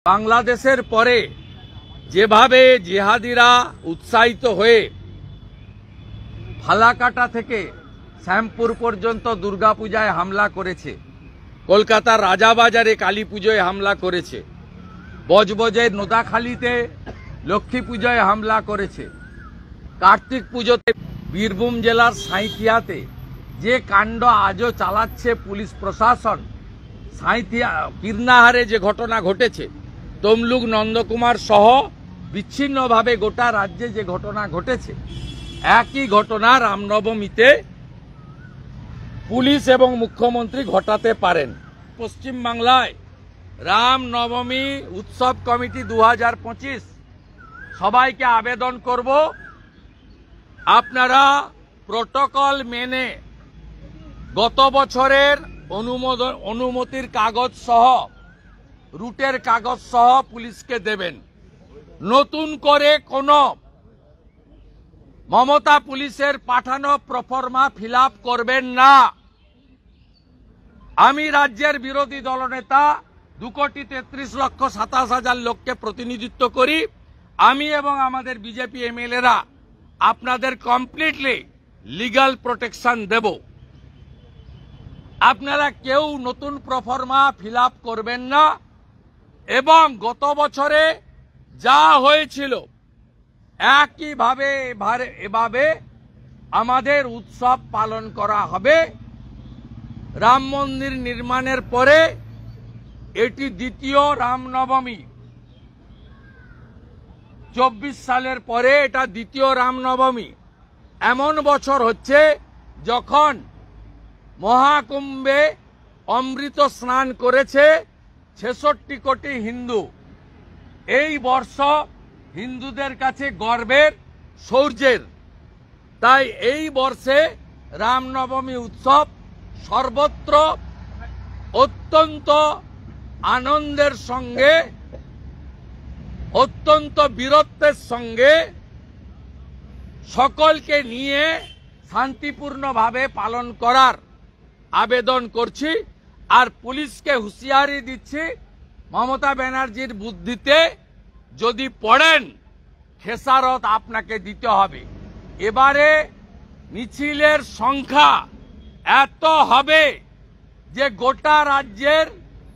বাংলাদেশের পরে যেভাবে জিহাদিরা উৎসাহিত হয়ে ফালাকাটা থেকে শ্যামপুর পর্যন্ত দুর্গাপূজায় হামলা করেছে, কলকাতার রাজাবাজারে কালী পুজোয় হামলা করেছে, বজবজের নোদাখালীতে লক্ষ্মী পুজোয় হামলা করেছে, কার্তিক পুজোতে বীরভূম জেলার সাঁইথিয়াতে যে কাণ্ড আজও চালাচ্ছে পুলিশ প্রশাসন, সাঁইথিয়া কীর্ণাহারে যে ঘটনা ঘটেছে, তমলুক নন্দকুমার সহ বিচ্ছিন্নভাবে গোটা রাজ্যে যে ঘটনা ঘটেছে, একই ঘটনা রামনবমীতে পুলিশ এবং মুখ্যমন্ত্রী ঘটাতে পারেন। পশ্চিমবাংলায় রামনবমী উৎসব কমিটি 2025 সবাইকে আবেদন করব, আপনারা প্রোটোকল মেনে গত বছরের অনুমতির কাগজ সহ রুটের কাগজ সহ পুলিশকে দেবেন। নতুন করে কোনো মমতা পুলিশের পাঠানো প্রফর্মা ফিল আপ করবেন না। আমি রাজ্যের বিরোধী দলনেতা 2,33,27,000 লোককে প্রতিনিধিত্ব করি। আমি এবং আমাদের বিজেপি এমএলএরা আপনাদের কমপ্লিটলি লিগ্যাল প্রোটেকশন দেব। আপনারা কেউ নতুন প্রফর্মা ফিল আপ করবেন না এবং গত বছরে যা হয়েছিল একইভাবে এভাবে আমাদের উৎসব পালন করা হবে। রাম মন্দির নির্মাণের পরে এটি দ্বিতীয় রামনবমী, 24 সালের পরে এটা দ্বিতীয় রামনবমী। এমন বছর হচ্ছে যখন মহাকুম্ভে অমৃত স্নান করেছে 66 কোটি হিন্দু। এই বর্ষ হিন্দুদের কাছে গর্বের, শৌর্যের। তাই এই বর্ষে রামনবমী উৎসব সর্বত্র অত্যন্ত আনন্দের সঙ্গে, অত্যন্ত বীরত্বের সঙ্গে সকলকে নিয়ে শান্তিপূর্ণভাবে পালন করার আবেদন করছি। আর পুলিশকে হুঁশিয়ারি দিচ্ছি, মমতা ব্যানার্জির বুদ্ধিতে যদি পড়েন খেসারত আপনাকে দিতে হবে। এবারে মিছিলের সংখ্যা এত হবে যে গোটা রাজ্যের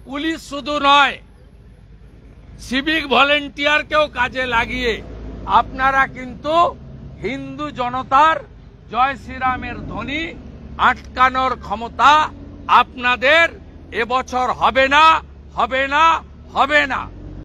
পুলিশ শুধু নয়, সিভিক ভলেন্টিয়ারকেও কাজে লাগিয়ে আপনারা কিন্তু হিন্দু জনতার জয় শ্রীরামের ধ্বনি আটকানোর ক্ষমতা আপনাদের এবছর হবে না, হবে না, হবে না।